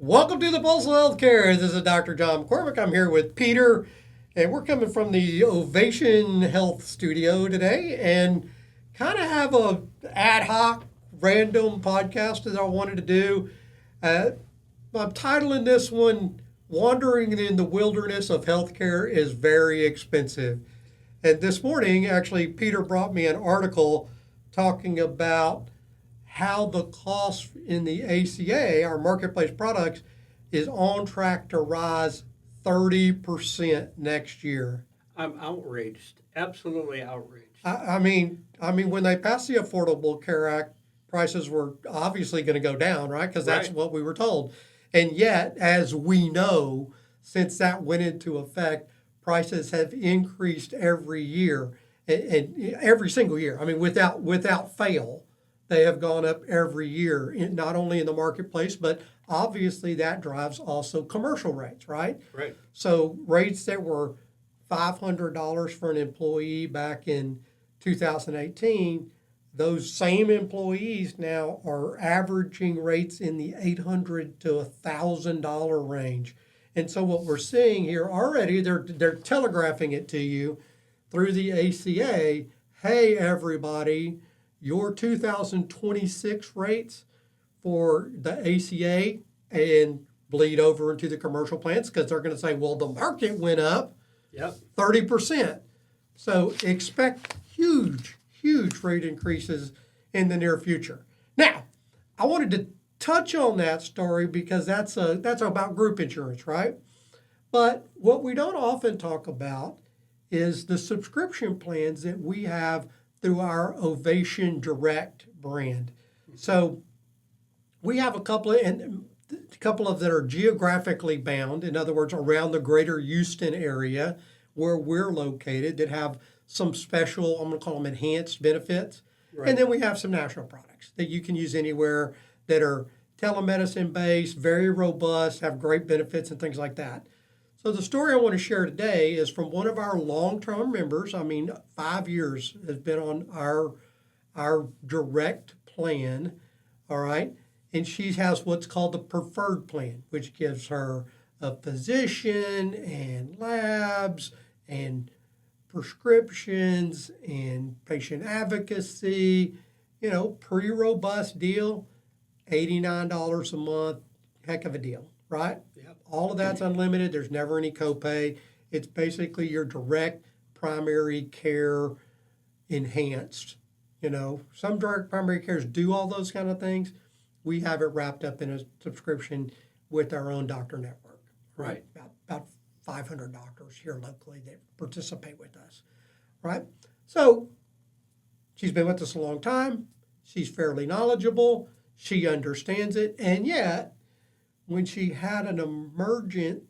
Welcome to the Pulse of Healthcare. This is Dr. John McCormick. I'm here with Peter, and we're coming from the Ovation Health studio today and kind of have a ad hoc, random podcast that I wanted to do. I'm titling this one, Wandering in the Wilderness of Healthcare is Very Expensive. And this morning, actually, Peter brought me an article talking about how the cost in the ACA, our marketplace products, is on track to rise 30% next year. I'm outraged, absolutely outraged. I mean, when they passed the Affordable Care Act, prices were obviously going to go down, right? Because that's Right. what we were told. And yet, as we know, since that went into effect, prices have increased every year, and every single year. I mean, without fail. They have gone up every year, not only in the marketplace, but obviously that drives also commercial rates, right? Right. So rates that were $500 for an employee back in 2018, those same employees now are averaging rates in the $800 to $1,000 range. And so what we're seeing here already, they're telegraphing it to you through the ACA. Hey, everybody, your 2026 rates for the ACA and bleed over into the commercial plans because they're going to say, well, the market went up 30%. So expect huge rate increases in the near future. Now, I wanted to touch on that story because that's about group insurance, right? But what we don't often talk about is the subscription plans that we have through our Ovation Direct brand. So we have a couple of that are geographically bound, in other words, around the greater Houston area where we're located, that have some special, I'm going to call them enhanced benefits. Right. And then we have some national products that you can use anywhere that are telemedicine based, very robust, have great benefits and things like that. So the story I want to share today is from one of our long-term members. 5 years has been on our direct plan, all right? And she has what's called the preferred plan, which gives her a physician and labs and prescriptions and patient advocacy, pretty robust deal, $89 a month, heck of a deal, right? Yep. All of that's unlimited. There's never any copay. It's basically your direct primary care enhanced. Some direct primary cares do all those kind of things. We have it wrapped up in a subscription with our own doctor network. Right. About 500 doctors here locally that participate with us. Right. So she's been with us a long time. She's fairly knowledgeable. She understands it. And yet, when she had an emergent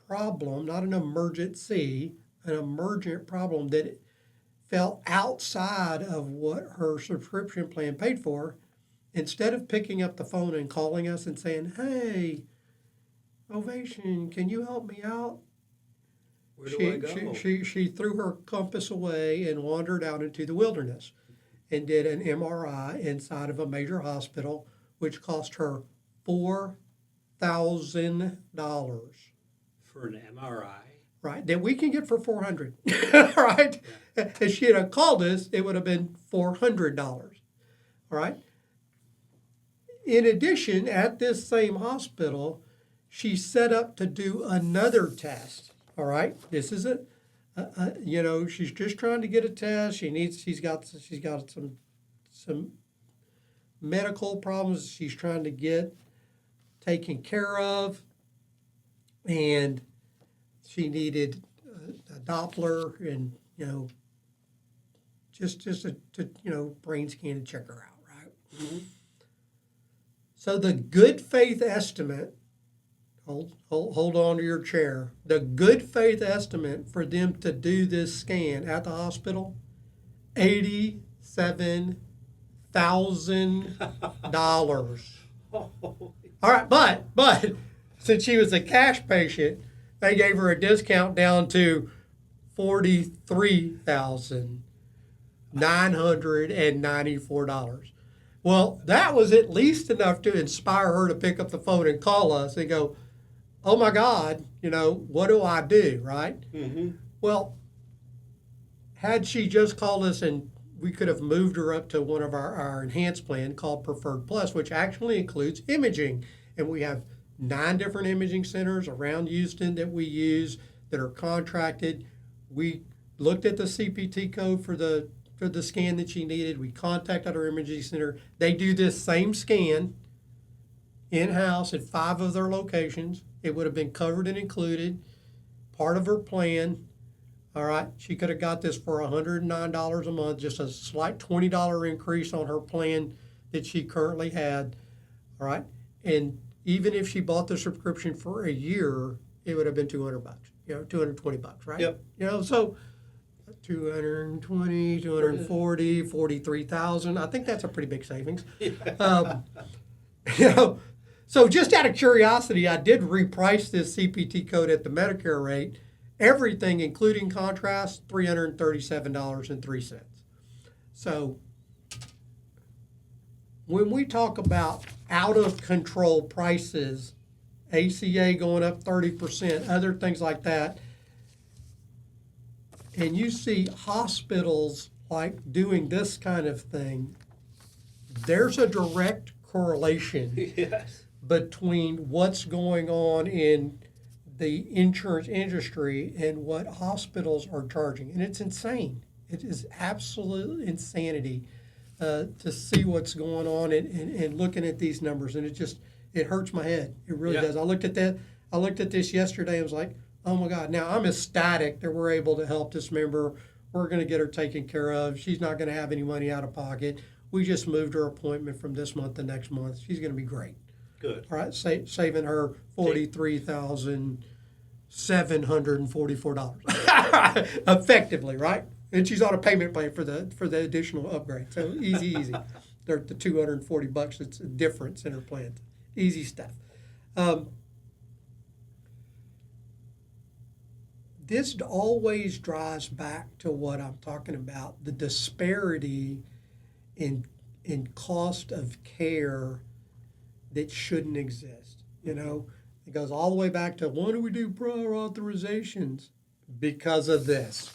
problem, not an emergency, an emergent problem that fell outside of what her subscription plan paid for, instead of picking up the phone and calling us and saying, hey, Ovation, can you help me out? Where do I go? She threw her compass away and wandered out into the wilderness and did an MRI inside of a major hospital, which cost her $4,000. For an MRI. Right, that we can get for $400. Right? Yeah. If she had called us, it would have been $400. All right? In addition, at this same hospital, she set up to do another test. All right, this is she's just trying to get a test. She's got some medical problems she's trying to get taken care of, and she needed a Doppler and just a brain scan to check her out, right? Mm-hmm. So the good faith estimate, hold on to your chair. The good faith estimate for them to do this scan at the hospital, $87,000. All right, but since she was a cash patient, they gave her a discount down to $43,994. Well, that was at least enough to inspire her to pick up the phone and call us and go, oh my God, what do I do, right? Mm-hmm. Well, had she just called us and we could have moved her up to one of our enhanced plan called Preferred Plus, which actually includes imaging. And we have 9 different imaging centers around Houston that we use that are contracted. We looked at the CPT code for the scan that she needed. We contacted our imaging center. They do this same scan in-house at 5 of their locations. It would have been covered and included, part of her plan. All right, she could have got this for $109 a month, just a slight $20 increase on her plan that she currently had. All right, and even if she bought the subscription for a year, it would have been $200, $220, right? Yep. So 220, 240, 43,000. I think that's a pretty big savings. Um, you know, so just out of curiosity, I did reprice this CPT code at the Medicare rate. Everything, including contrast, $337.03. So when we talk about out of control prices, ACA going up 30%, other things like that, and you see hospitals like doing this kind of thing, there's a direct correlation Yes. between what's going on in the insurance industry and what hospitals are charging. And it's insane. It is absolute insanity to see what's going on and looking at these numbers. And it hurts my head. It really Yeah. does. I looked at this yesterday and was like, oh my God. Now I'm ecstatic that we're able to help this member. We're going to get her taken care of. She's not going to have any money out of pocket. We just moved her appointment from this month to next month. She's going to be great. Good. All right, saving her $43,744 effectively, right? And she's on a payment plan for the additional upgrade. So easy. They're the $240. It's a difference in her plan. Easy stuff. This always drives back to what I'm talking about: the disparity in cost of care that shouldn't exist. It goes all the way back to, why do we do prior authorizations? Because of this.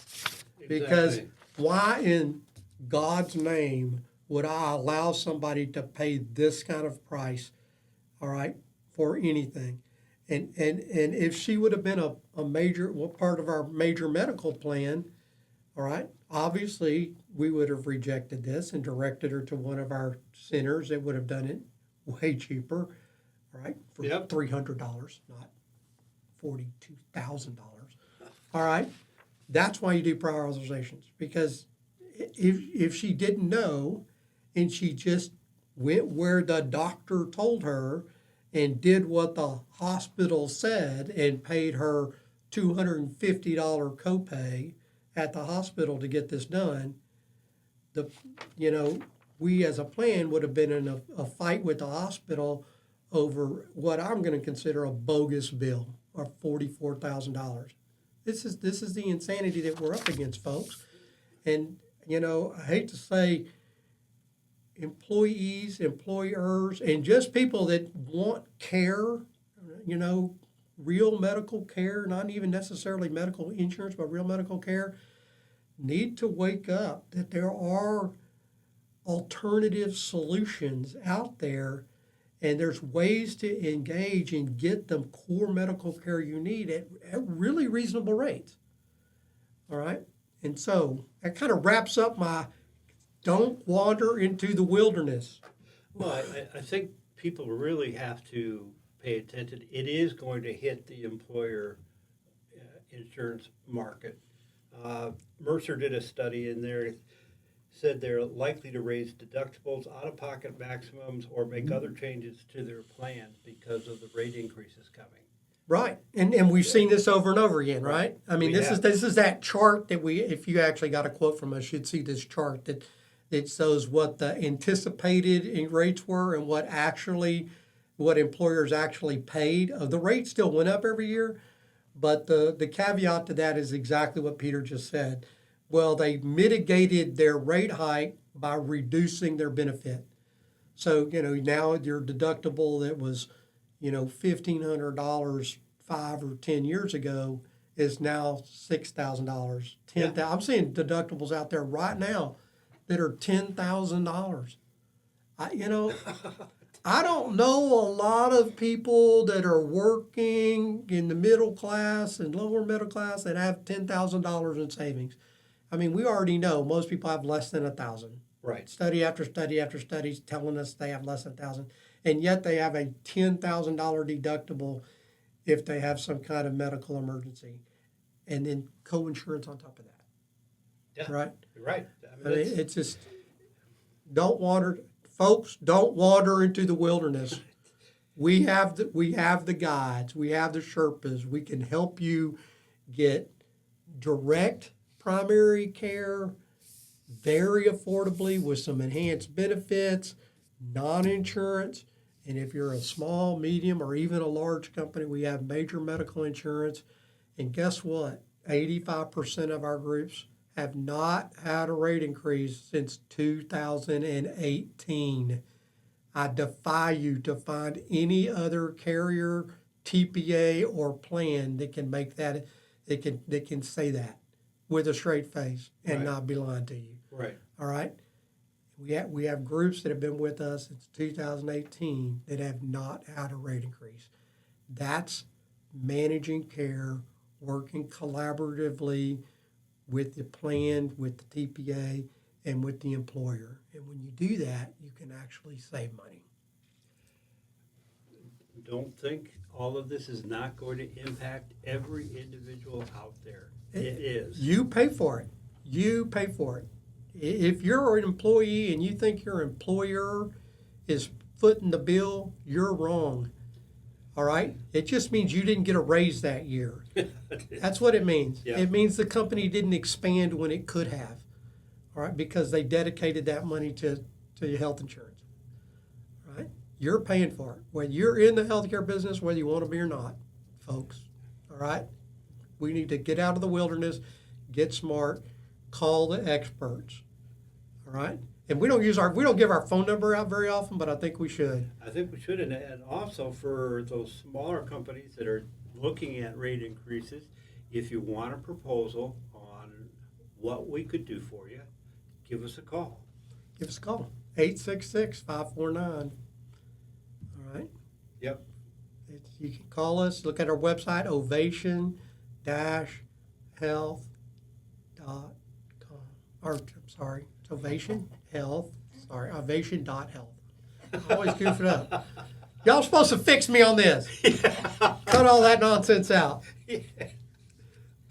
Because Exactly. why in God's name would I allow somebody to pay this kind of price, all right, for anything? And if she would have been a major part of our major medical plan, all right, obviously we would have rejected this and directed her to one of our centers that would have done it way cheaper, right? For Yep. $300, not $42,000. All right, that's why you do prior authorizations, because if she didn't know and she just went where the doctor told her and did what the hospital said and paid her $250 copay at the hospital to get this done, we as a plan would have been in a fight with the hospital over what I'm going to consider a bogus bill of $44,000. This is the insanity that we're up against, folks. And I hate to say, employees, employers, and just people that want care, real medical care, not even necessarily medical insurance, but real medical care, need to wake up that there are alternative solutions out there, and there's ways to engage and get the core medical care you need at really reasonable rates. All right? And so that kind of wraps up my don't wander into the wilderness. Well, I think people really have to pay attention. It is going to hit the employer insurance market. Mercer did a study in there, said they're likely to raise deductibles, out-of-pocket maximums, or make other changes to their plan because of the rate increases coming. Right. And we've seen this over and over again, right? I mean, We this have. is that chart that if you actually got a quote from us, you'd see this chart that shows what the anticipated rates were and what employers actually paid. The rate still went up every year, but the caveat to that is exactly what Peter just said. Well, they mitigated their rate hike by reducing their benefit. So, now your deductible that was, $1,500 5 or 10 years ago is now $6,000. I'm seeing deductibles out there right now that are $10,000. I don't know a lot of people that are working in the middle class and lower middle class that have $10,000 in savings. I mean, we already know most people have less than 1,000. Right. Study after study after study is telling us they have less than 1,000, and yet they have a $10,000 deductible if they have some kind of medical emergency, and then co-insurance on top of that. Yeah. Right. Right. I mean, it's just don't wander, folks. Don't wander into the wilderness. We have the guides. We have the Sherpas. We can help you get direct primary care very affordably with some enhanced benefits, non-insurance. And if you're a small, medium, or even a large company, we have major medical insurance. And guess what? 85% of our groups have not had a rate increase since 2018. I defy you to find any other carrier, TPA, or plan that can make that, that can say that with a straight face and Right. not be lying to you. Right. All right? We have groups that have been with us since 2018 that have not had a rate increase. That's managing care, working collaboratively with the plan, with the TPA, and with the employer. And when you do that, you can actually save money. Don't think all of this is not going to impact every individual out there. It is. You pay for it. You pay for it. If you're an employee and you think your employer is footing the bill, you're wrong. All right? It just means you didn't get a raise that year. That's what it means. Yeah. It means the company didn't expand when it could have. All right? Because they dedicated that money to your health insurance. All right? You're paying for it. Whether you're in the healthcare business, whether you want to be or not, folks. All right? We need to get out of the wilderness, get smart, call the experts. All right? And we don't give our phone number out very often, but I think we should. I think we should, and also for those smaller companies that are looking at rate increases, if you want a proposal on what we could do for you, give us a call. Give us a call. 866-549. All right? Yep. You can call us. Look at our website, ovation-health.com. Or, I'm sorry, it's Ovation Health. Sorry, ovation.health. I always goof it up. Y'all supposed to fix me on this. Cut all that nonsense out. Yeah.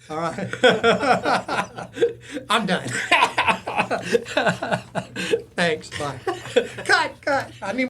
All right. I'm done. Thanks. Bye. Cut. I need